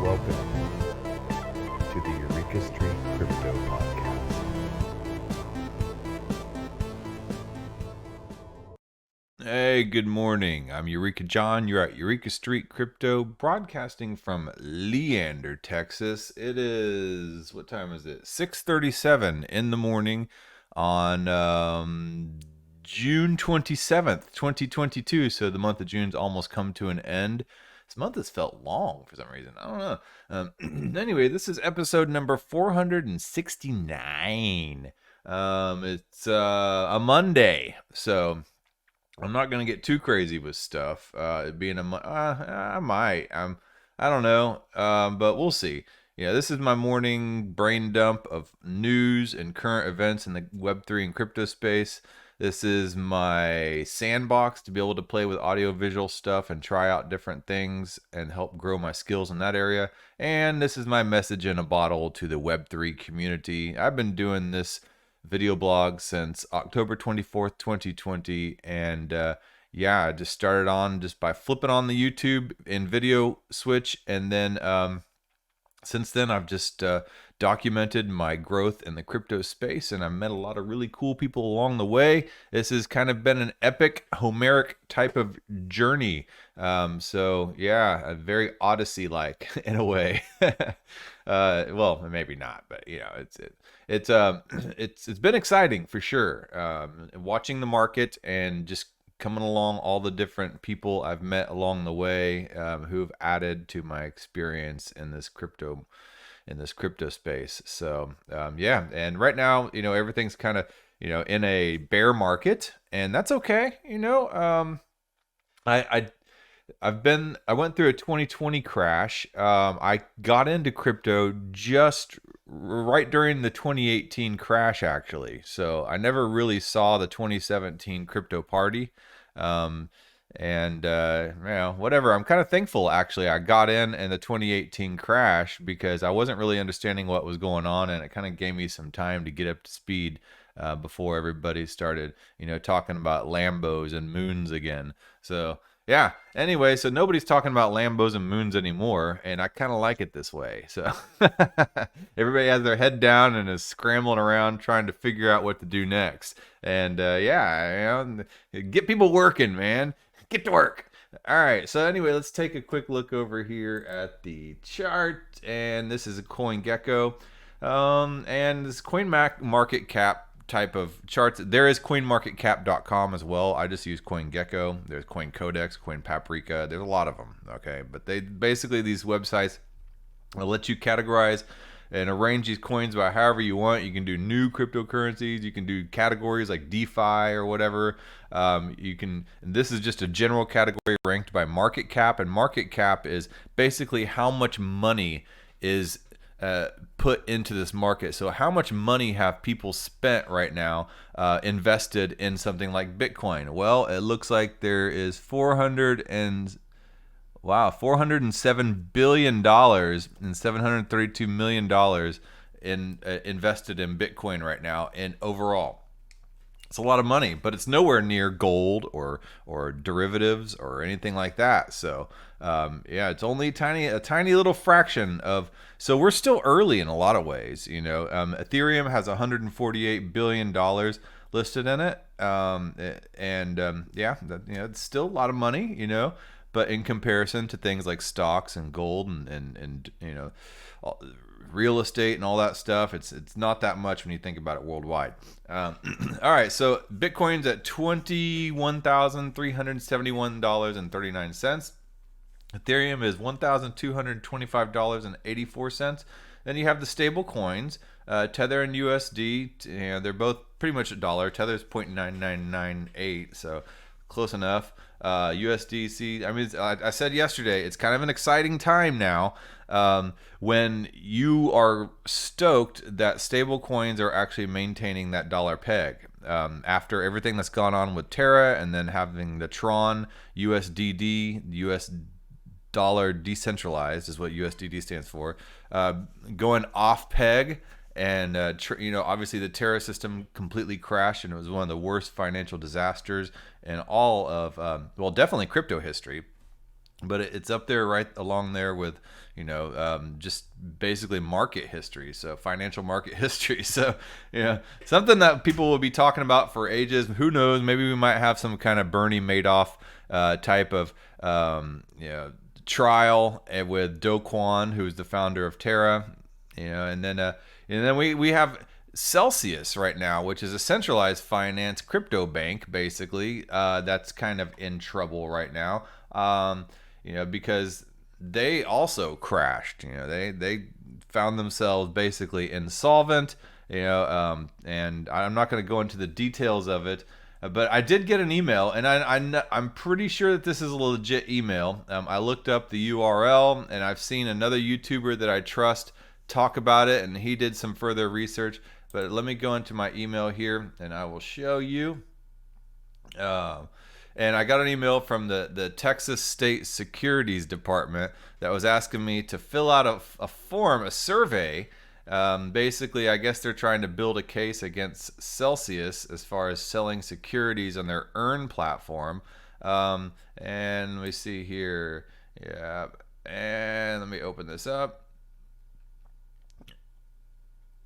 Welcome to the Eureka Street Crypto Podcast. Hey, good morning. I'm Eureka John. You're at Eureka Street Crypto, broadcasting from Leander, Texas. It is, what time is it? 6:37 in the morning on June 27th, 2022. So the month of June's almost come to an end. This month has felt long for some reason. I don't know. Anyway, this is episode number 469. It's a Monday, so I'm not gonna get too crazy with stuff. It being I might. I don't know. But we'll see. Yeah, this is my morning brain dump of news and current events in the Web3 and crypto space. This is my sandbox to be able to play with audio-visual stuff and try out different things and help grow my skills in that area. And this is my message in a bottle to the Web3 community. I've been doing this video blog since October 24th, 2020. And yeah, I just started on just by flipping on the YouTube in video switch. And then since then, I've just documented my growth in the crypto space, and I've met a lot of really cool people along the way. This has kind of been an epic, Homeric type of journey. So yeah, a very Odyssey-like in a way. Well, maybe not, but you know, it's been exciting for sure. Watching the market and just coming along, all the different people I've met along the way who've added to my experience in this crypto space. So yeah, and right now, you know, everything's kind of, you know, in a bear market, and that's okay. You know, I went through a 2020 crash. I got into crypto just right during the 2018 crash, actually. So I never really saw the 2017 crypto party. And you know, whatever. I'm kind of thankful, actually, I got in the 2018 crash because I wasn't really understanding what was going on, and it kind of gave me some time to get up to speed before everybody started, you know, talking about Lambos and moons again. So yeah, anyway, so nobody's talking about Lambos and moons anymore, and I kind of like it this way. So everybody has their head down and is scrambling around trying to figure out what to do next. And yeah, you know, get people working, man. Get to work. All right, so anyway, let's take a quick look over here at the chart, and this is a CoinGecko, and this market cap type of charts. There is coinmarketcap.com as well. I just use CoinGecko. There's CoinCodex, CoinPaprika. There's a lot of them, okay? But they basically, these websites will let you categorize and arrange these coins by however you want. You can do new cryptocurrencies. You can do categories like DeFi or whatever. And this is just a general category ranked by market cap, and market cap is basically how much money is put into this market. So how much money have people spent right now invested in something like Bitcoin? Well, it looks like there is $407 billion and $732 million invested in Bitcoin right now in overall. It's a lot of money, but it's nowhere near gold or derivatives or anything like that. So yeah, it's only a tiny little fraction of. So we're still early in a lot of ways. You know, Ethereum has $148 billion listed in it, yeah, you know, it's still a lot of money. You know, but in comparison to things like stocks and gold and you know, real estate and all that stuff, it's not that much when you think about it worldwide. All right, so Bitcoin's at $21,371.39. Ethereum is $1,225.84. Then you have the stable coins, Tether and USD. You know, they're both pretty much $1. Tether's 0.9998, so close enough. USDC, I mean, I said yesterday, it's kind of an exciting time now when you are stoked that stable coins are actually maintaining that dollar peg. After everything that's gone on with Terra, and then having the Tron, USDD, US dollar decentralized is what USDD stands for, going off peg. And you know, obviously the Terra system completely crashed, and it was one of the worst financial disasters in all of, well, definitely crypto history. but it's up there right along there with just basically market history, so financial market history. So something that people will be talking about for ages. Who knows, maybe we might have some kind of Bernie Madoff type of trial with Do Kwon, who's the founder of Terra. And then we have Celsius right now, which is a centralized finance crypto bank, basically, that's kind of in trouble right now. Because they also crashed. They found themselves basically insolvent. And I'm not going to go into the details of it, but I did get an email, and I'm pretty sure that this is a legit email. I looked up the URL, and I've seen another YouTuber that I trust talk about it, and he did some further research. But let me go into my email here, and I will show you. And I got an email from the Texas State Securities Department that was asking me to fill out a form, a survey. Basically, I guess they're trying to build a case against Celsius as far as selling securities on their Earn platform. And let me see here. Yeah. And let me open this up.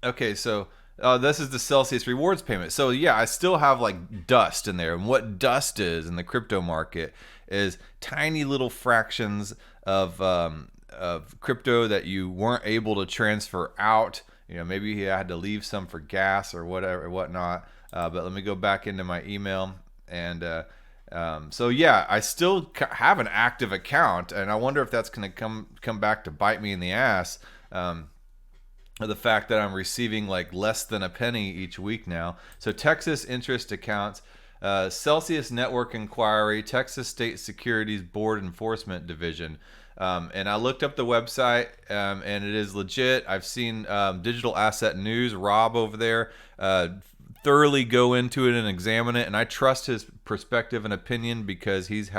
Okay, so this is the Celsius rewards payment. So yeah, I still have like dust in there. And what dust is in the crypto market is tiny little fractions of crypto that you weren't able to transfer out. Maybe you had to leave some for gas or whatever, whatnot. But let me go back into my email. And so yeah, I still have an active account, and I wonder if that's going to come back to bite me in the ass. The fact that I'm receiving like less than a penny each week now. So Texas interest accounts, Celsius Network Inquiry, Texas State Securities Board Enforcement Division. And I looked up the website, and it is legit. I've seen Digital Asset News, Rob over there, thoroughly go into it and examine it. And I trust his perspective and opinion because he's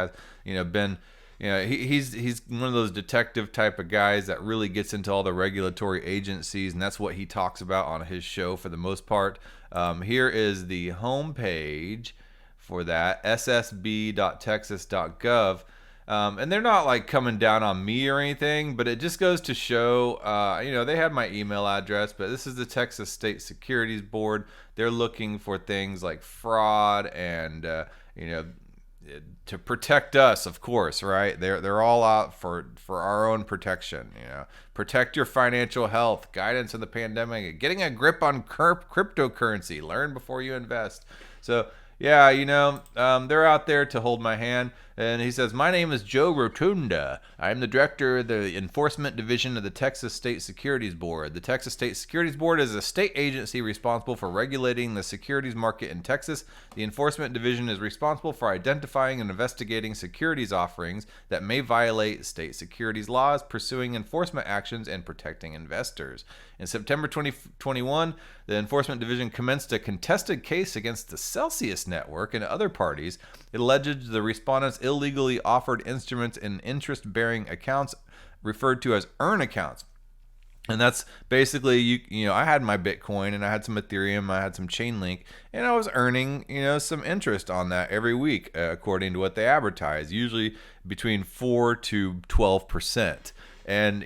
been... he's one of those detective type of guys that really gets into all the regulatory agencies, and that's what he talks about on his show for the most part. Here is the homepage for that, ssb.texas.gov. And they're not like coming down on me or anything, but it just goes to show, they had my email address, but this is the Texas State Securities Board. They're looking for things like fraud and, to protect us, of course, right? They're all out for our own protection. Protect your financial health, guidance in the pandemic, getting a grip on cryptocurrency, learn before you invest. So yeah, they're out there to hold my hand. And he says, my name is Joe Rotunda. I'm the director of the Enforcement Division of the Texas State Securities Board. The Texas State Securities Board is a state agency responsible for regulating the securities market in Texas. The Enforcement Division is responsible for identifying and investigating securities offerings that may violate state securities laws, pursuing enforcement actions, and protecting investors. In September 2021, the Enforcement Division commenced a contested case against the Celsius Network and other parties. It alleged the respondents illegally offered instruments in interest-bearing accounts referred to as earn accounts. And that's basically, I had my Bitcoin and I had some Ethereum, I had some Chainlink, and I was earning, some interest on that every week, according to what they advertise, usually between 4 to 12%. And,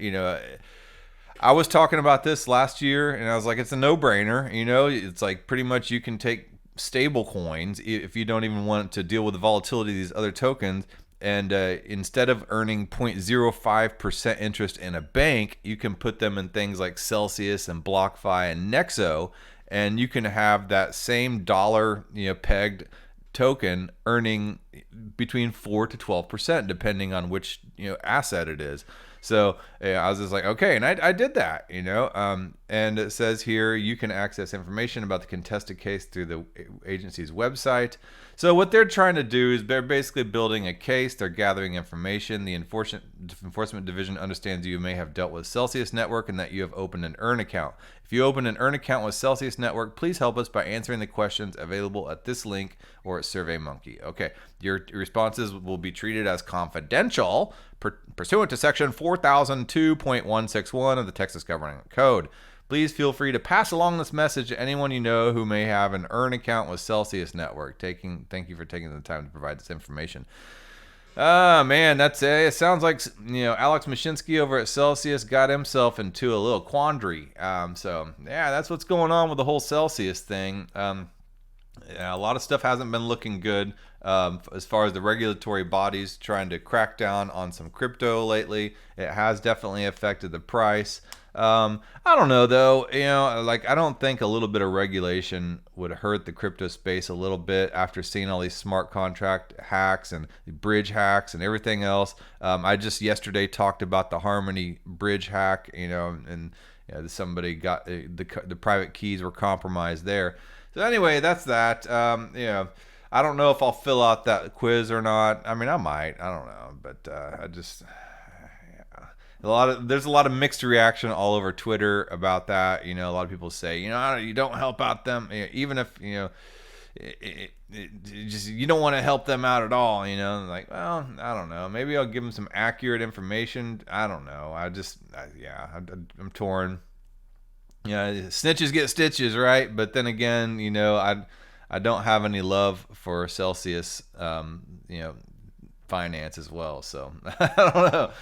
I was talking about this last year, and I was like, it's a no-brainer. It's like pretty much you can take stable coins if you don't even want to deal with the volatility of these other tokens, and instead of earning 0.05% interest in a bank, you can put them in things like Celsius and BlockFi and Nexo, and you can have that same dollar pegged token earning between 4 to 12% depending on which asset it is. So I was just like, okay, and I did that, and it says here you can access information about the contested case through the agency's website. So what they're trying to do is they're basically building a case. They're gathering information. The Enforcement Division understands you may have dealt with Celsius Network and that you have opened an Earn account. If you open an Earn account with Celsius Network, please help us by answering the questions available at this link or at SurveyMonkey. Okay, your responses will be treated as confidential pursuant to Section 4002.161 of the Texas Government Code. Please feel free to pass along this message to anyone you know who may have an Earn account with Celsius Network. Thank you for taking the time to provide this information. Ah, man, that's it. Sounds like Alex Mashinsky over at Celsius got himself into a little quandary. So yeah, that's what's going on with the whole Celsius thing. Yeah, a lot of stuff hasn't been looking good as far as the regulatory bodies trying to crack down on some crypto lately. It has definitely affected the price. I don't know though. Like I don't think a little bit of regulation would hurt the crypto space a little bit after seeing all these smart contract hacks and bridge hacks and everything else. I just yesterday talked about the Harmony bridge hack, and somebody got the private keys were compromised there. So anyway, that's that. I don't know if I'll fill out that quiz or not. I mean, I might. I don't know, but I just there's a lot of mixed reaction all over Twitter about that. A lot of people say, you don't help out them, even if just you don't want to help them out at all. Like, well, I don't know. Maybe I'll give them some accurate information. I don't know. I'm torn. Yeah, snitches get stitches, right? But then again, I don't have any love for Celsius, finance as well. So I don't know.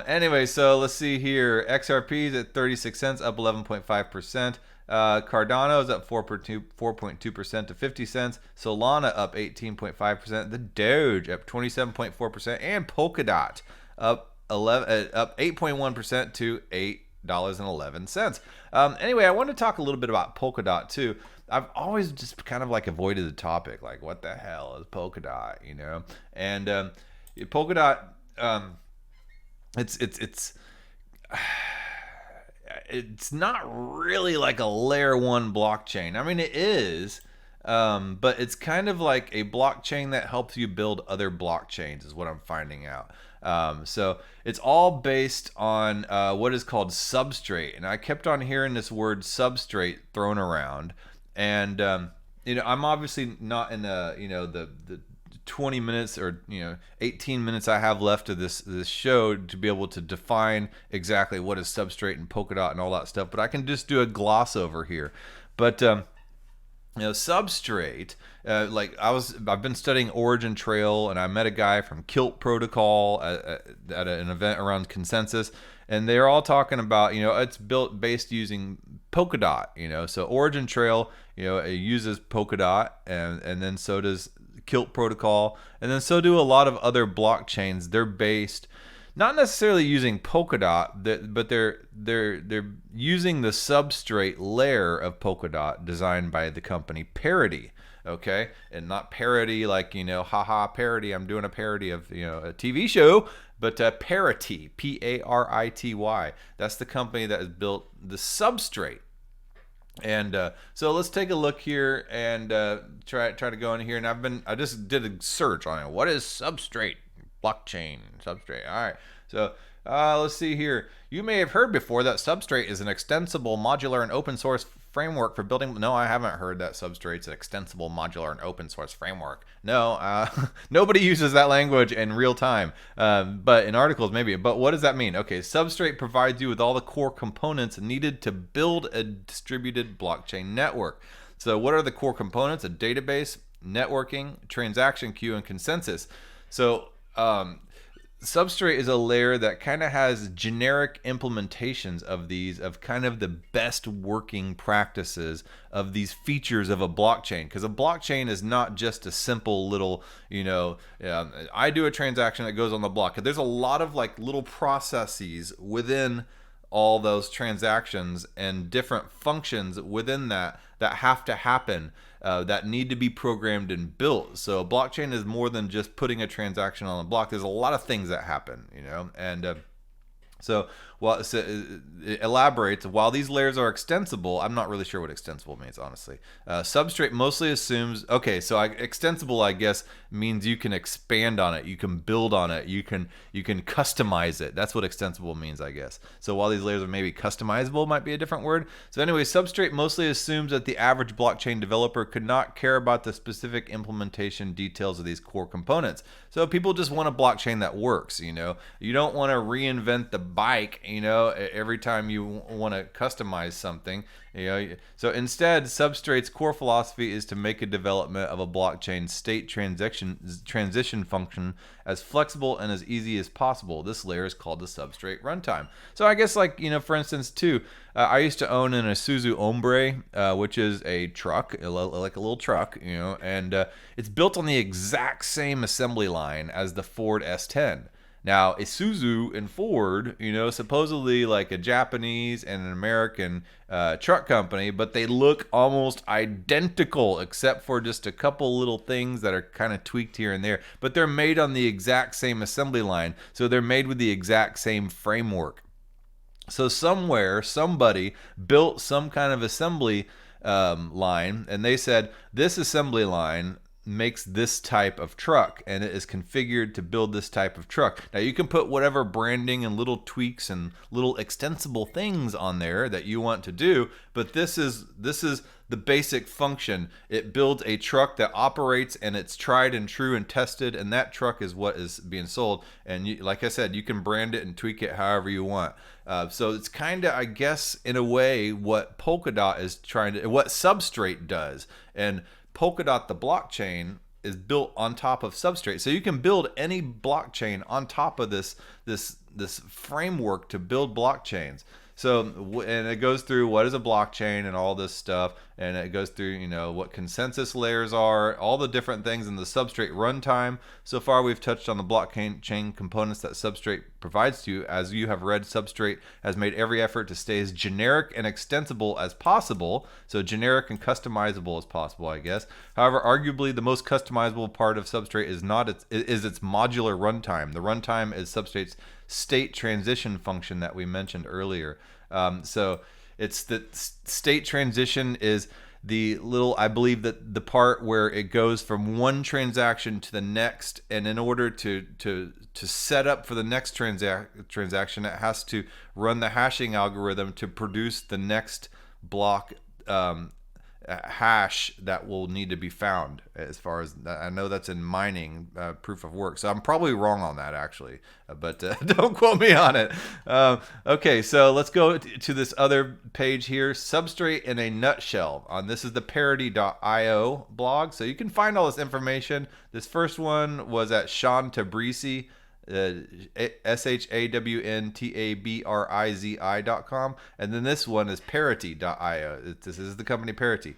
Anyway, so let's see here. XRP is at 36 cents, up 11.5%. Cardano is up 4.2% to 50 cents. Solana up 18.5%. The Doge up 27.4%, and Polkadot up 8.1% to $8.11. Anyway, I want to talk a little bit about Polkadot too. I've always just kind of like avoided the topic, like what the hell is Polkadot, And Polkadot, it's not really like a layer one blockchain. I mean, it is, but it's kind of like a blockchain that helps you build other blockchains, is what I'm finding out. So it's all based on what is called substrate, and I kept on hearing this word substrate thrown around, and I'm obviously not in the 20 minutes or 18 minutes I have left of this show to be able to define exactly what is substrate and Polkadot and all that stuff, but I can just do a gloss over here. But substrate, I've been studying Origin Trail, and I met a guy from Kilt Protocol at an event around Consensus, and they're all talking about, it's built based using Polkadot, so Origin Trail, it uses Polkadot, and then so does Kilt Protocol, and then so do a lot of other blockchains. They're based not necessarily using Polkadot, but they're using the substrate layer of Polkadot designed by the company Parity, okay? And not parody like, haha, parody, I'm doing a parody of, a TV show, but Parity, Parity. That's the company that has built the substrate. And so let's take a look here and try to go in here. And I just did a search on it. What is substrate? Blockchain substrate. All right. So let's see here. You may have heard before that Substrate is an extensible, modular, and open source framework for building. No, I haven't heard that Substrate's an extensible, modular, and open source framework. No, nobody uses that language in real time, but in articles maybe. But what does that mean? Okay, Substrate provides you with all the core components needed to build a distributed blockchain network. So what are the core components? A database, networking, transaction queue, and consensus. So Substrate is a layer that kind of has generic implementations of kind of the best working practices of these features of a blockchain, because a blockchain is not just a simple little, I do a transaction that goes on the block. There's a lot of like little processes within all those transactions and different functions within that have to happen, that need to be programmed and built. So a blockchain is more than just putting a transaction on a block. There's a lot of things that happen, and so it elaborates. While these layers are extensible, I'm not really sure what extensible means, honestly. Substrate mostly assumes, extensible, I guess, means you can expand on it, you can build on it, you can customize it. That's what extensible means, I guess. So while these layers are maybe customizable, might be a different word. So anyway, Substrate mostly assumes that the average blockchain developer could not care about the specific implementation details of these core components. So people just want a blockchain that works. You don't want to reinvent the bike every time you want to customize something. So instead, Substrate's core philosophy is to make a development of a blockchain state transition function as flexible and as easy as possible. This layer is called the Substrate runtime. So I guess, like, for instance, too, I used to own an Isuzu Hombre, which is a truck, like a little truck, and it's built on the exact same assembly line as the Ford S10. Now, Isuzu and Ford, supposedly like a Japanese and an American truck company, but they look almost identical except for just a couple little things that are kind of tweaked here and there. But they're made on the exact same assembly line, so they're made with the exact same framework. So somewhere, somebody built some kind of assembly line, and they said, this assembly line makes this type of truck, and it is configured to build this type of truck. Now, you can put whatever branding and little tweaks and little extensible things on there that you want to do, but this is the basic function. It builds a truck that operates, and it's tried and true and tested, and that truck is what is being sold. And like I said, you can brand it and tweak it however you want. So it's kind of, I guess, in a way, what Polkadot is trying to, what Substrate does. And Polkadot, the blockchain, is built on top of Substrate. So you can build any blockchain on top of this framework to build blockchains. So, and it goes through what is a blockchain and all this stuff, and it goes through, what consensus layers are, all the different things in the Substrate runtime. So far, we've touched on the blockchain components that Substrate provides to you. As you have read, Substrate has made every effort to stay as generic and extensible as possible. So generic and customizable as possible, I guess. However, arguably the most customizable part of Substrate is its modular runtime. The runtime is Substrate's state transition function that we mentioned earlier. So it's the state transition is the little, I believe that the part where it goes from one transaction to the next, and in order to set up for the next transaction, it has to run the hashing algorithm to produce the next block hash that will need to be found. As far as I know, that's in mining proof of work. So I'm probably wrong on that, actually, but don't quote me on it. Okay, so let's go to this other page here, Substrate in a nutshell. This is the Parity.io blog, so you can find all this information. This first one was at Sean Tabrizi, SHAWNTABRIZI.com, and then this one is Parity.io. This is the company Parity.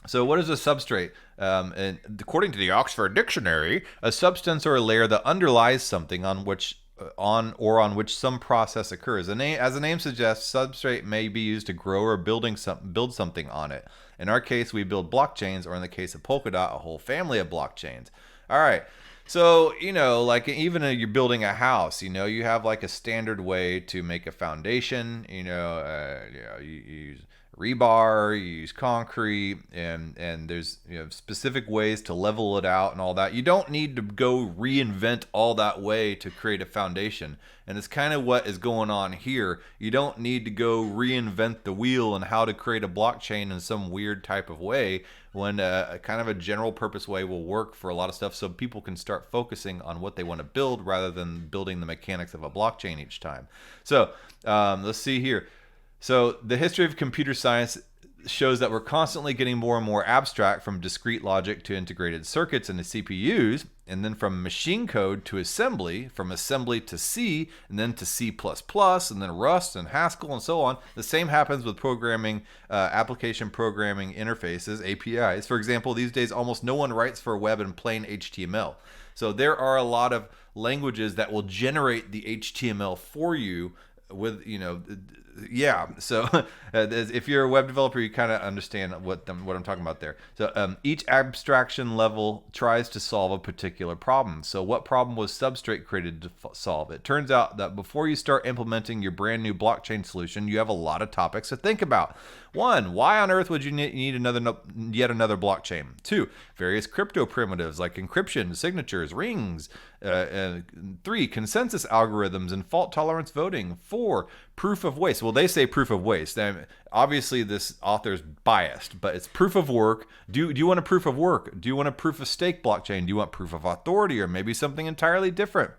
So what is a substrate? And according to the Oxford Dictionary, a substance or a layer that underlies something on which some process occurs. As the name suggests, substrate may be used to grow or build something on it. In our case, we build blockchains, or in the case of Polkadot, a whole family of blockchains. All right. So, like even you're building a house, you have like a standard way to make a foundation, you use rebar, you use concrete, and there's specific ways to level it out and all that. You don't need to go reinvent all that way to create a foundation. And it's kind of what is going on here. You don't need to go reinvent the wheel and how to create a blockchain in some weird type of way, when a kind of a general purpose way will work for a lot of stuff, so people can start focusing on what they want to build rather than building the mechanics of a blockchain each time. So let's see here. So the history of computer science shows that we're constantly getting more and more abstract, from discrete logic to integrated circuits into CPUs, and then from machine code to assembly, from assembly to C, and then to C++, and then Rust and Haskell and so on. The same happens with programming, application programming interfaces, APIs. For example, these days almost no one writes for a web in plain HTML. So there are a lot of languages that will generate the HTML for you with, so if you're a web developer, you kind of understand what I'm talking about there. So each abstraction level tries to solve a particular problem. So what problem was Substrate created to solve? It turns out that before you start implementing your brand new blockchain solution, you have a lot of topics to think about. 1, why on earth would you need yet another blockchain? 2, various crypto primitives like encryption, signatures, rings. 3, consensus algorithms and fault tolerance voting. 4, proof of waste. Well, they say proof of waste. Obviously, this author's biased, but it's proof of work. Do you want a proof of work? Do you want a proof of stake blockchain? Do you want proof of authority, or maybe something entirely different?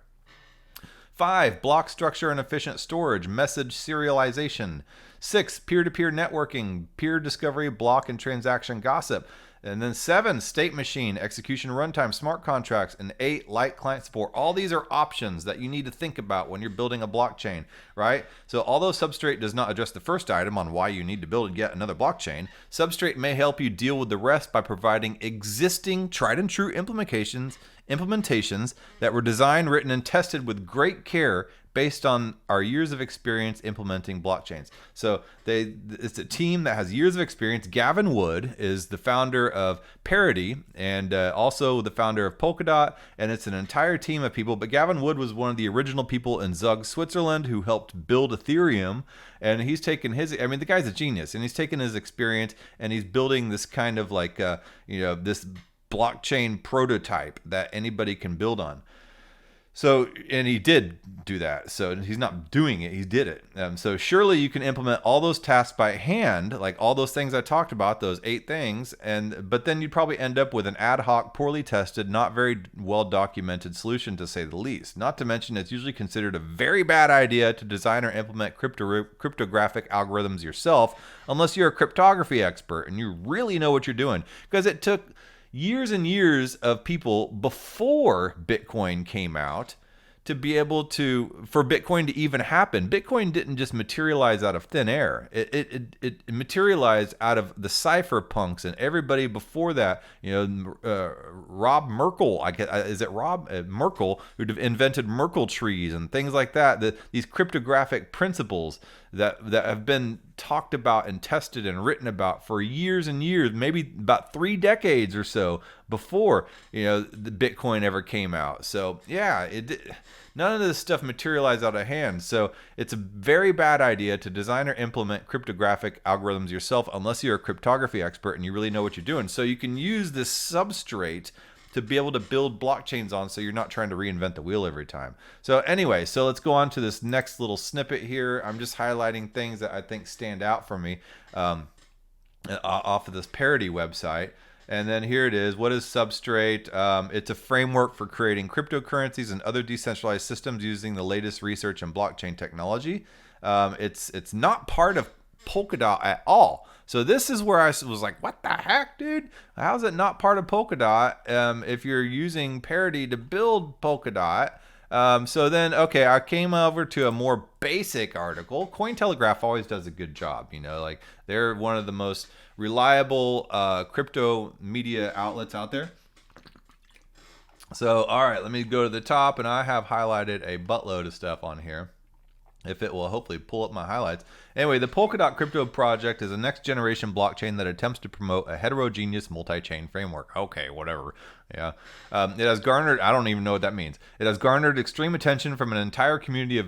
5, block structure and efficient storage, message serialization. 6, peer-to-peer networking, peer discovery, block and transaction gossip. And then 7, state machine, execution runtime, smart contracts. And 8, light client support. All these are options that you need to think about when you're building a blockchain, right? So although Substrate does not address the first item on why you need to build yet another blockchain, Substrate may help you deal with the rest by providing existing tried and true implementations that were designed, written, and tested with great care based on our years of experience implementing blockchains. So it's a team that has years of experience. Gavin Wood is the founder of Parity and also the founder of Polkadot, and it's an entire team of people. But Gavin Wood was one of the original people in Zug, Switzerland, who helped build Ethereum. And he's taken the guy's a genius, and he's taken his experience and he's building this kind of like, this blockchain prototype that anybody can build on. So, and he did do that. So he's not doing it, he did it. So surely you can implement all those tasks by hand, like all those things I talked about, those 8 things, but then you'd probably end up with an ad hoc, poorly tested, not very well documented solution, to say the least. Not to mention it's usually considered a very bad idea to design or implement cryptographic algorithms yourself, unless you're a cryptography expert and you really know what you're doing. Because it took years and years of people before Bitcoin came out to be able for Bitcoin to even happen. Bitcoin didn't just materialize out of thin air. It materialized out of the cypherpunks and everybody before that. Rob Merkle, is it Rob Merkle, who invented Merkle trees and things like that. These cryptographic principles that have been talked about and tested and written about for years and years, maybe about 3 decades or so before the Bitcoin ever came out. So yeah, none of this stuff materialized out of hand. So it's a very bad idea to design or implement cryptographic algorithms yourself unless you're a cryptography expert and you really know what you're doing. So you can use this substrate to be able to build blockchains on, so you're not trying to reinvent the wheel every time. So anyway, so let's go on to this next little snippet here. I'm just highlighting things that I think stand out for me off of this Parity website. And then here it is. What is Substrate? It's a framework for creating cryptocurrencies and other decentralized systems using the latest research in blockchain technology. It's not part of Polkadot at all. So this is where I was like, what the heck, dude? How's it not part of Polkadot if you're using Parity to build Polkadot? So then, okay, I came over to a more basic article. Cointelegraph always does a good job. Like they're one of the most reliable crypto media outlets out there. So, all right, let me go to the top, and I have highlighted a buttload of stuff on here, if it will hopefully pull up my highlights. Anyway, the Polkadot crypto project is a next generation blockchain that attempts to promote a heterogeneous multi-chain framework. Okay, whatever. Yeah. It has garnered, I don't even know what that means. It has garnered extreme attention from an entire community of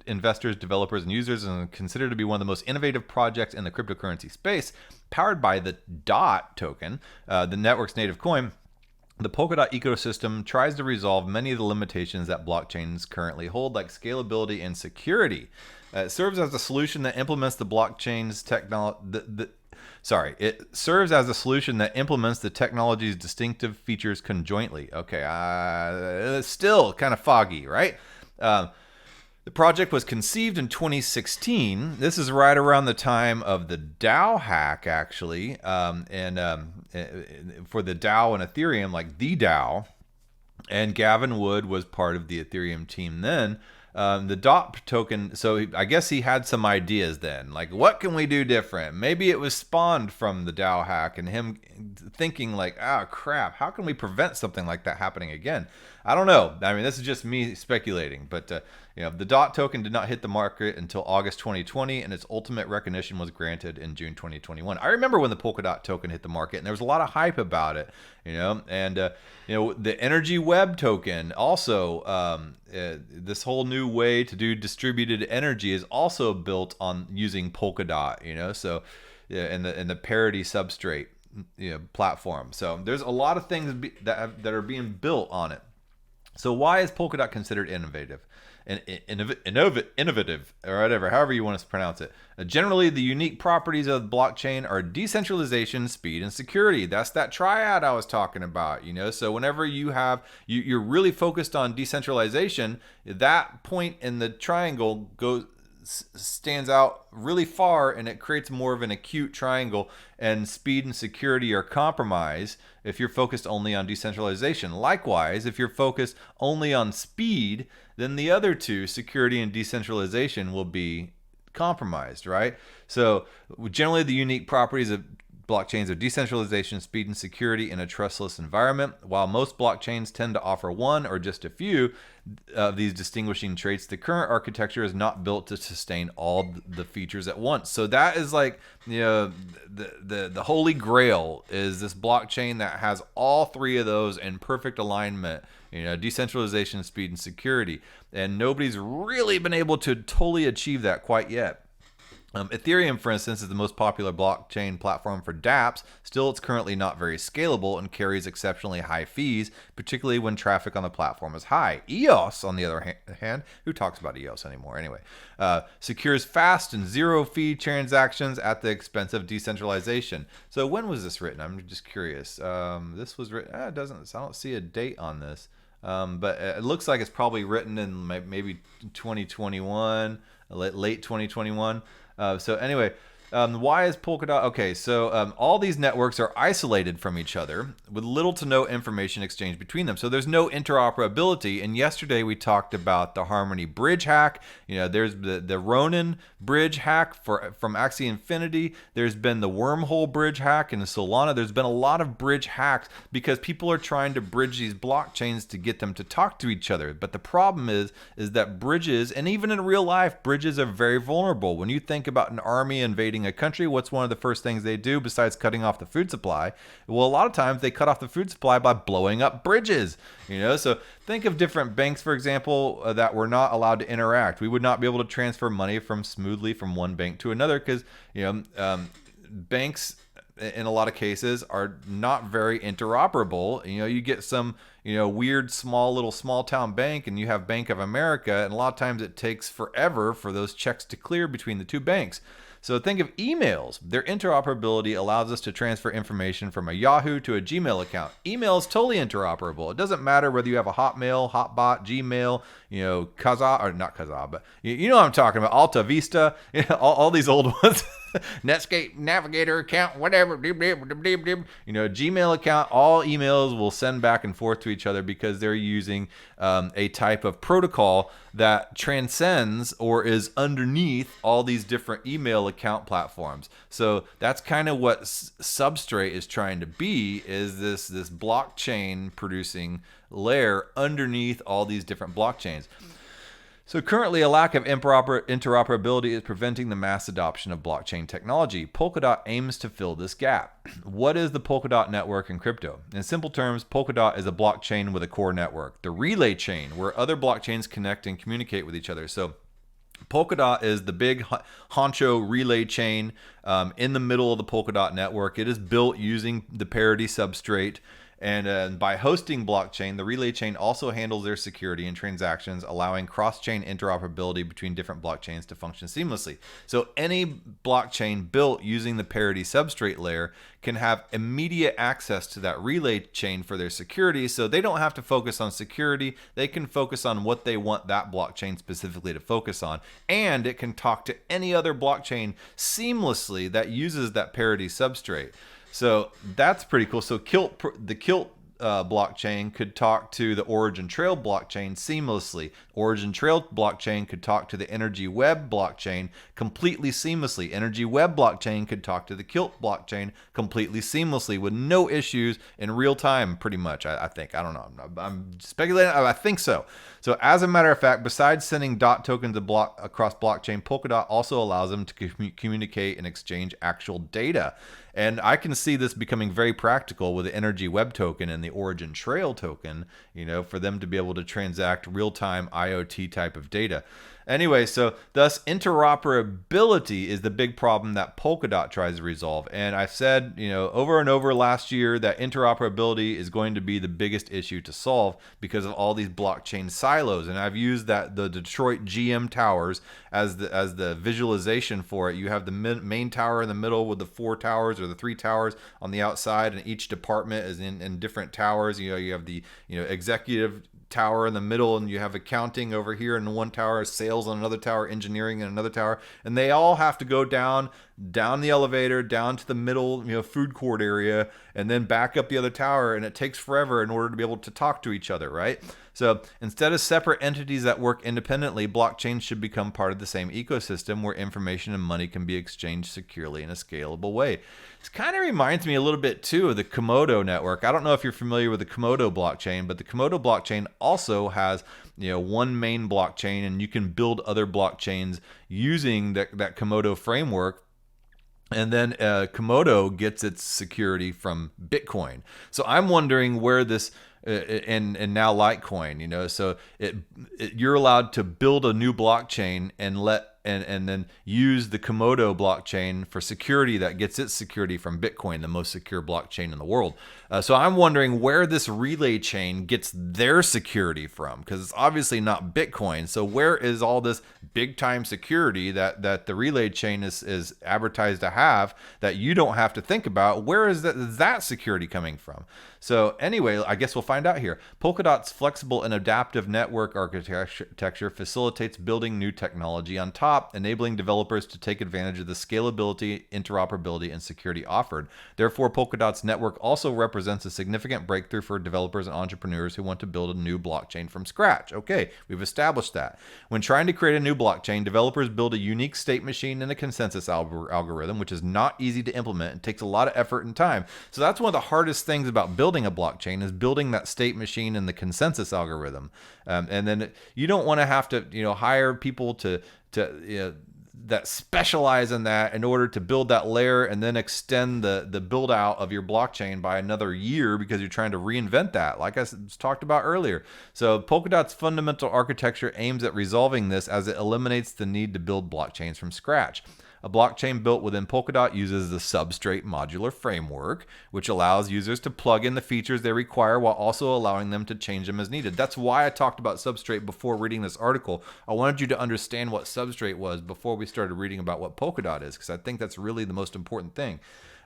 investors, developers, and users, and considered to be one of the most innovative projects in the cryptocurrency space. Powered by the DOT token, the network's native coin, the Polkadot ecosystem tries to resolve many of the limitations that blockchains currently hold, like scalability and security. It serves as a solution that implements the blockchain's technology. It serves as a solution that implements the technology's distinctive features conjointly. Okay, it's still kind of foggy, right? The project was conceived in 2016. This is right around the time of the DAO hack, actually, for the DAO and Ethereum, like the DAO. And Gavin Wood was part of the Ethereum team then. The DOT token, so I guess he had some ideas then, like what can we do different? Maybe it was spawned from the DAO hack and him thinking like, crap, how can we prevent something like that happening again? I don't know. I mean, this is just me speculating, but the DOT token did not hit the market until August 2020, and its ultimate recognition was granted in June 2021. I remember when the Polkadot token hit the market, and there was a lot of hype about it, and the Energy Web token also, this whole new way to do distributed energy is also built on using Polkadot, so in the Parity Substrate platform. So there's a lot of things that are being built on it. So why is Polkadot considered innovative? innovative, or whatever, however you want to pronounce it. Generally, the unique properties of the blockchain are decentralization, speed, and security. That's that triad I was talking about, So whenever you're really focused on decentralization, that point in the triangle stands out really far, and it creates more of an acute triangle, and speed and security are compromised if you're focused only on decentralization. Likewise, if you're focused only on speed, then the other two, security and decentralization, will be compromised, right? So generally the unique properties of blockchains are decentralization, speed, and security in a trustless environment. While most blockchains tend to offer one or just a few of these distinguishing traits, the current architecture is not built to sustain all the features at once. So that is like, the holy grail is this blockchain that has all three of those in perfect alignment. Decentralization, speed, and security. And nobody's really been able to totally achieve that quite yet. Ethereum, for instance, is the most popular blockchain platform for dApps. Still, it's currently not very scalable and carries exceptionally high fees, particularly when traffic on the platform is high. EOS, on the other hand, who talks about EOS anymore anyway, secures fast and zero-fee transactions at the expense of decentralization. So when was this written? I'm just curious. This was written, I don't see a date on this, but it looks like it's probably written in maybe 2021, late 2021. So anyway, why is Polkadot? Okay, so all these networks are isolated from each other with little to no information exchange between them. So there's no interoperability. And yesterday we talked about the Harmony bridge hack. There's the Ronin bridge hack from Axie Infinity. There's been the wormhole bridge hack in Solana. There's been a lot of bridge hacks because people are trying to bridge these blockchains to get them to talk to each other. But the problem is that bridges, and even in real life, bridges are very vulnerable. When you think about an army invading a country, what's one of the first things they do besides cutting off the food supply? Well, a lot of times they cut off the food supply by blowing up bridges. So think of different banks, for example, that were not allowed to interact. We would not be able to transfer money smoothly from one bank to another because banks in a lot of cases are not very interoperable. You get some weird small town bank, and you have Bank of America, and a lot of times it takes forever for those checks to clear between the two banks. So think of emails. Their interoperability allows us to transfer information from a Yahoo to a Gmail account. Email is totally interoperable. It doesn't matter whether you have a Hotmail, Hotbot, Gmail, Kazaa, or not Kazaa, but you know what I'm talking about, Alta Vista, all these old ones. Netscape Navigator account, whatever, Gmail account, all emails will send back and forth to each other because they're using a type of protocol that transcends or is underneath all these different email account platforms. So that's kind of what Substrate is trying to be, is this blockchain producing layer underneath all these different blockchains. So currently, a lack of interoperability is preventing the mass adoption of blockchain technology. Polkadot aims to fill this gap. What is the Polkadot network in crypto? In simple terms, Polkadot is a blockchain with a core network, the relay chain, where other blockchains connect and communicate with each other. So Polkadot is the big honcho relay chain in the middle of the Polkadot network. It is built using the Parity Substrate. And by hosting blockchain, the relay chain also handles their security and transactions, allowing cross-chain interoperability between different blockchains to function seamlessly. So any blockchain built using the Parity Substrate layer can have immediate access to that relay chain for their security. So they don't have to focus on security. They can focus on what they want that blockchain specifically to focus on. And it can talk to any other blockchain seamlessly that uses that Parity Substrate. So that's pretty cool. So the Kilt blockchain could talk to the Origin Trail blockchain seamlessly. Origin Trail blockchain could talk to the Energy Web blockchain completely seamlessly. Energy Web blockchain could talk to the Kilt blockchain completely seamlessly with no issues in real time, pretty much, I think. I don't know. I'm speculating. I think so. So as a matter of fact, besides sending DOT tokens across blockchain, Polkadot also allows them to communicate and exchange actual data. And I can see this becoming very practical with the Energy Web token and the Origin Trail token, for them to be able to transact real-time IoT type of data. Anyway, so thus interoperability is the big problem that Polkadot tries to resolve. And I've said, over and over last year that interoperability is going to be the biggest issue to solve because of all these blockchain silos. And I've used the Detroit GM towers as the visualization for it. You have the main tower in the middle with the 4 towers or the 3 towers on the outside, and each department is in different towers. You have the executive tower in the middle, and you have accounting over here in one tower, sales on another tower, engineering in another tower, and they all have to go down the elevator down to the middle food court area and then back up the other tower, and it takes forever in order to be able to talk to each other, right? So instead of separate entities that work independently, blockchains should become part of the same ecosystem where information and money can be exchanged securely in a scalable way. This kind of reminds me a little bit too of the Komodo network. I don't know if you're familiar with the Komodo blockchain, but the Komodo blockchain also has one main blockchain, and you can build other blockchains using that Komodo framework. And then Komodo gets its security from Bitcoin. So I'm wondering where this and now Litecoin, so you're allowed to build a new blockchain and then use the Komodo blockchain for security that gets its security from Bitcoin, the most secure blockchain in the world. So I'm wondering where this relay chain gets their security from, because it's obviously not Bitcoin. So where is all this big time security that the relay chain is advertised to have that you don't have to think about? Where is that security coming from? So anyway, I guess we'll find out here. Polkadot's flexible and adaptive network architecture facilitates building new technology on top, enabling developers to take advantage of the scalability, interoperability, and security offered. Therefore, Polkadot's network also represents a significant breakthrough for developers and entrepreneurs who want to build a new blockchain from scratch. Okay, we've established that. When trying to create a new blockchain, developers build a unique state machine and a consensus algorithm, which is not easy to implement and takes a lot of effort and time. So that's one of the hardest things about building a blockchain, is building that state machine and the consensus algorithm. And then you don't want to have to hire people to that specialize in that in order to build that layer and then extend the build out of your blockchain by another year because you're trying to reinvent that, like I talked about earlier. So Polkadot's fundamental architecture aims at resolving this as it eliminates the need to build blockchains from scratch. A blockchain built within Polkadot uses the Substrate modular framework, which allows users to plug in the features they require while also allowing them to change them as needed. That's why I talked about Substrate before reading this article. I wanted you to understand what Substrate was before we started reading about what Polkadot is, because I think that's really the most important thing.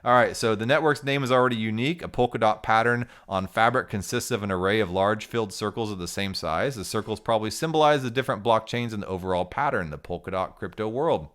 All right, so the network's name is already unique. A Polkadot pattern on fabric consists of an array of large filled circles of the same size. The circles probably symbolize the different blockchains in the overall pattern, the Polkadot crypto world.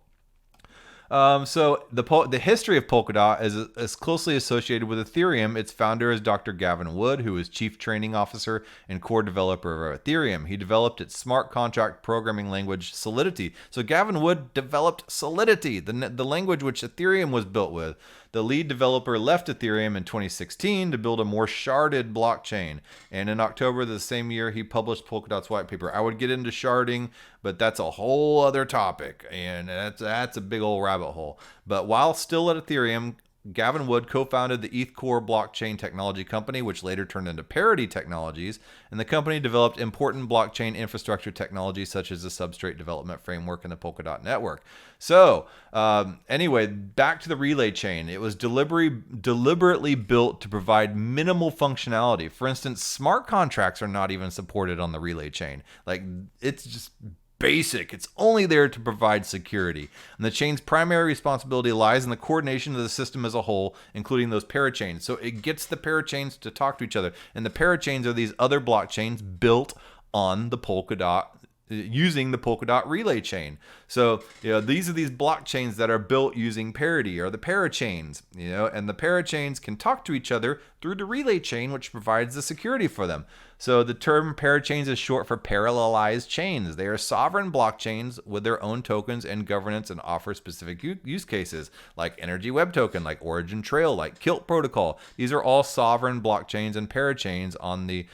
So the history of Polkadot is closely associated with Ethereum. Its founder is Dr. Gavin Wood, who is Chief Training Officer and core developer of Ethereum. He developed its smart contract programming language Solidity. So Gavin Wood developed Solidity, the language which Ethereum was built with. The lead developer left Ethereum in 2016 to build a more sharded blockchain. And in October of the same year, he published Polkadot's white paper. I would get into sharding, but that's a whole other topic. And that's a big old rabbit hole. But while still at Ethereum, Gavin Wood co-founded the ETH Core blockchain technology company, which later turned into Parity Technologies, and the company developed important blockchain infrastructure technologies such as the Substrate development framework and the Polkadot network. So, anyway, back to the relay chain. It was deliberately built to provide minimal functionality. For instance, smart contracts are not even supported on the relay chain. Like, it's just basic. It's only there to provide security. And the chain's primary responsibility lies in the coordination of the system as a whole, including those parachains. So it gets the parachains to talk to each other. And the parachains are these other blockchains built on the Polkadot, using the Polkadot relay chain. So, these are these blockchains that are built using Parity, or the parachains, and the parachains can talk to each other through the relay chain, which provides the security for them. So the term parachains is short for parallelized chains. They are sovereign blockchains with their own tokens and governance and offer specific use cases, like Energy Web Token, like Origin Trail, like Kilt Protocol. These are all sovereign blockchains and parachains on the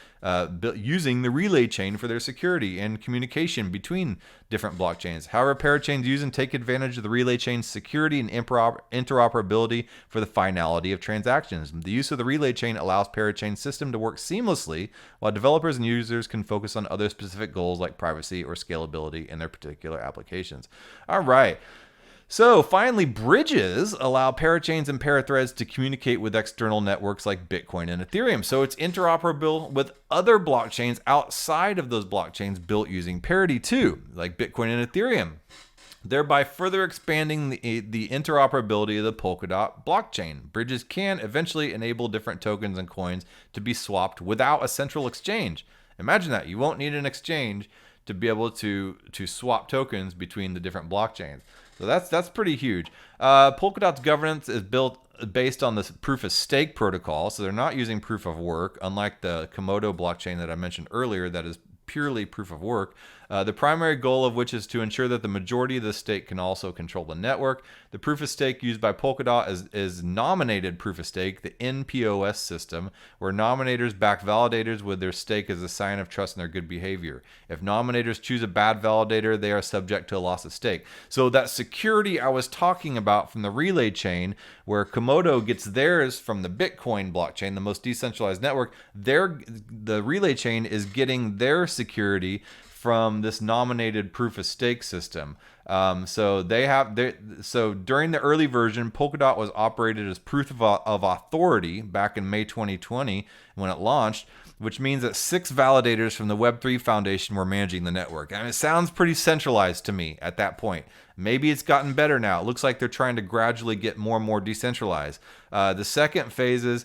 using the relay chain for their security and communication between different blockchains. However, parachains use and take advantage of the relay chain's security and interoperability for the finality of transactions. The use of the relay chain allows parachain system to work seamlessly while developers and users can focus on other specific goals like privacy or scalability in their particular applications. All right. So finally, bridges allow parachains and parathreads to communicate with external networks like Bitcoin and Ethereum. So it's interoperable with other blockchains outside of those blockchains built using Parity too, like Bitcoin and Ethereum, thereby further expanding the interoperability of the Polkadot blockchain. Bridges can eventually enable different tokens and coins to be swapped without a central exchange. Imagine that. You won't need an exchange to be able to swap tokens between the different blockchains. So that's pretty huge. Polkadot's governance is built based on this proof of stake protocol. So they're not using proof of work, unlike the Komodo blockchain that I mentioned earlier that is purely proof of work. The primary goal of which is to ensure that the majority of the stake can also control the network. The proof of stake used by Polkadot is nominated proof of stake, the NPOS system, where nominators back validators with their stake as a sign of trust in their good behavior. If nominators choose a bad validator, they are subject to a loss of stake. So that security I was talking about from the relay chain, where Komodo gets theirs from the Bitcoin blockchain, the most decentralized network, the relay chain is getting their security from this nominated proof of stake system. So during the early version, Polkadot was operated as proof of authority back in May 2020 when it launched, which means that 6 validators from the Web3 Foundation were managing the network. I mean, it sounds pretty centralized to me at that point. Maybe it's gotten better now. It looks like they're trying to gradually get more and more decentralized. The second phase in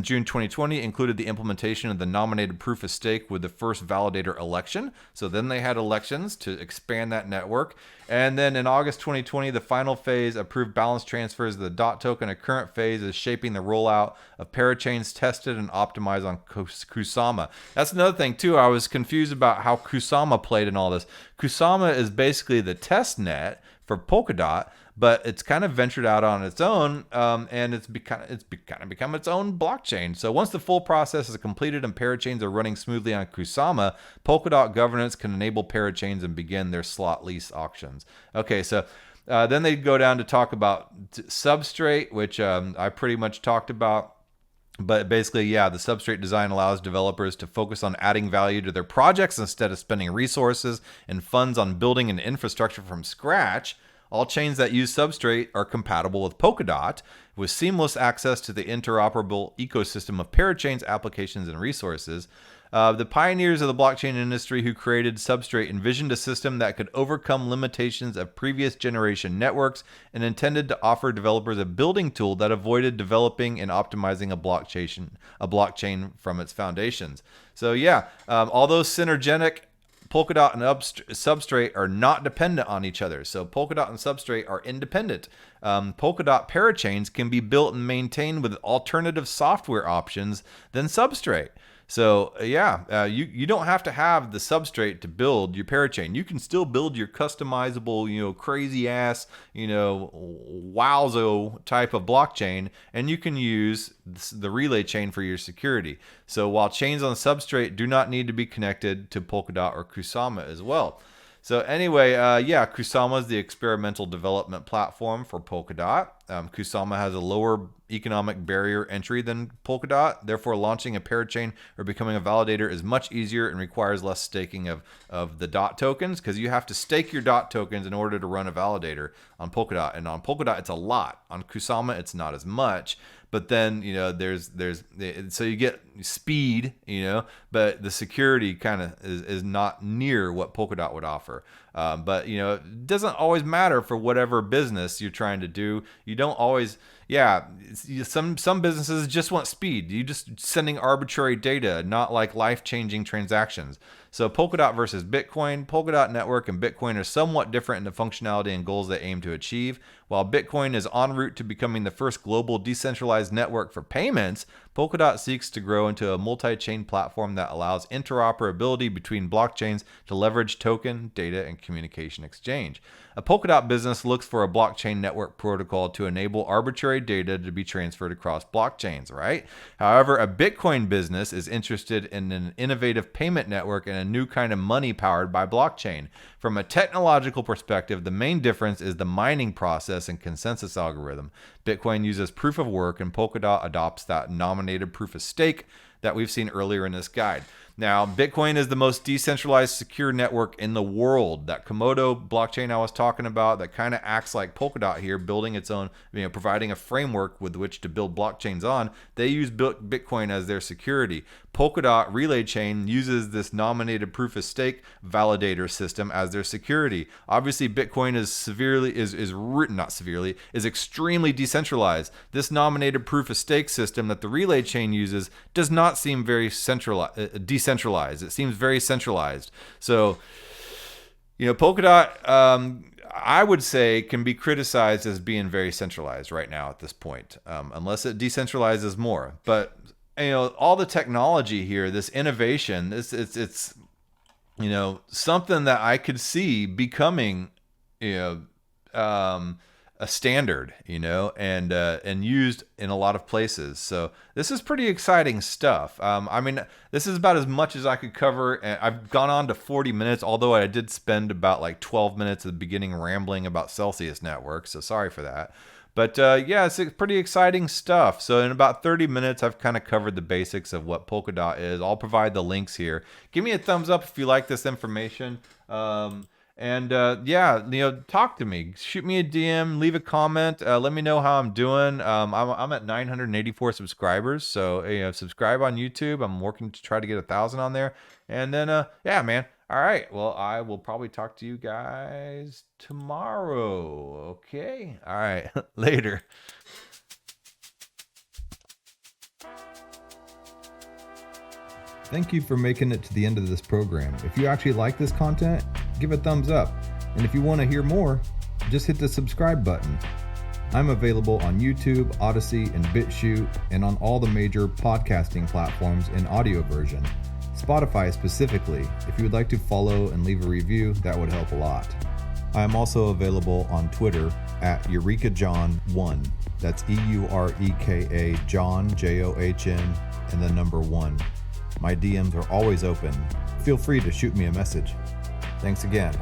June 2020 included the implementation of the nominated proof of stake with the first validator election. So then they had elections to expand that network. And then in August 2020, the final phase approved balance transfers of the DOT token. A current phase is shaping the rollout of parachains tested and optimized on Kusama. That's another thing too. I was confused about how Kusama played in all this. Kusama is basically the test net for Polkadot, but it's kind of ventured out on its own, and it's kind of become its own blockchain. So once the full process is completed and parachains are running smoothly on Kusama, Polkadot governance can enable parachains and begin their slot lease auctions. Okay, so then they go down to talk about Substrate, which I pretty much talked about. But basically, yeah, the Substrate design allows developers to focus on adding value to their projects instead of spending resources and funds on building an infrastructure from scratch. All chains that use Substrate are compatible with Polkadot, with seamless access to the interoperable ecosystem of parachains, applications, and resources. The pioneers of the blockchain industry who created Substrate envisioned a system that could overcome limitations of previous generation networks and intended to offer developers a building tool that avoided developing and optimizing a blockchain from its foundations. So yeah, although synergetic, Polkadot and Substrate are not dependent on each other. So Polkadot and Substrate are independent. Polkadot parachains can be built and maintained with alternative software options than Substrate. So yeah, you don't have to have the Substrate to build your parachain. You can still build your customizable, crazy ass, wowzo type of blockchain, and you can use the relay chain for your security. So while chains on Substrate do not need to be connected to Polkadot or Kusama as well. So anyway, yeah, Kusama is the experimental development platform for Polkadot. Kusama has a lower economic barrier entry than Polkadot. Therefore, launching a parachain or becoming a validator is much easier and requires less staking of the DOT tokens, because you have to stake your DOT tokens in order to run a validator on Polkadot. And on Polkadot, it's a lot. On Kusama, it's not as much. But then, so you get speed, but the security kind of is not near what Polkadot would offer. But, it doesn't always matter for whatever business you're trying to do. You don't always, some businesses just want speed. You just sending arbitrary data, not like life-changing transactions. So Polkadot versus Bitcoin. Polkadot Network and Bitcoin are somewhat different in the functionality and goals they aim to achieve. While Bitcoin is en route to becoming the first global decentralized network for payments, Polkadot seeks to grow into a multi-chain platform that allows interoperability between blockchains to leverage token, data, and communication exchange. A Polkadot business looks for a blockchain network protocol to enable arbitrary data to be transferred across blockchains, right? However, a Bitcoin business is interested in an innovative payment network and a new kind of money powered by blockchain. From a technological perspective, the main difference is the mining process and consensus algorithm. Bitcoin uses proof of work, and Polkadot adopts that nominated proof of stake. that we've seen earlier in this guide. Now, Bitcoin is the most decentralized secure network in the world. That Komodo blockchain I was talking about that kind of acts like Polkadot here, building its own, providing a framework with which to build blockchains on. They use Bitcoin as their security. Polkadot Relay Chain uses this nominated proof of stake validator system as their security. Obviously, Bitcoin is extremely decentralized. This nominated proof of stake system that the Relay Chain uses does not seem very decentralized. It seems very centralized. So, Polkadot, I would say, can be criticized as being very centralized right now at this point, unless it decentralizes more. But all the technology here, this innovation, it's something that I could see becoming, a standard, and used in a lot of places. So this is pretty exciting stuff. This is about as much as I could cover. And I've gone on to 40 minutes, although I did spend about like 12 minutes at the beginning rambling about Celsius Network. So sorry for that. But it's pretty exciting stuff. So in about 30 minutes, I've kind of covered the basics of what Polkadot is. I'll provide the links here. Give me a thumbs up if you like this information. Talk to me. Shoot me a DM, leave a comment. Let me know how I'm doing. I'm at 984 subscribers. So, subscribe on YouTube. I'm working to try to get 1,000 on there. And then, man. All right. Well, I will probably talk to you guys tomorrow. Okay. All right. Later. Thank you for making it to the end of this program. If you actually like this content, give a thumbs up. And if you want to hear more, just hit the subscribe button. I'm available on YouTube, Odyssey, and BitChute, and on all the major podcasting platforms in audio version. Spotify specifically. If you would like to follow and leave a review, that would help a lot. I am also available on Twitter at EurekaJohn1. That's EUREKA John, JOHN, and the number 1. My DMs are always open. Feel free to shoot me a message. Thanks again.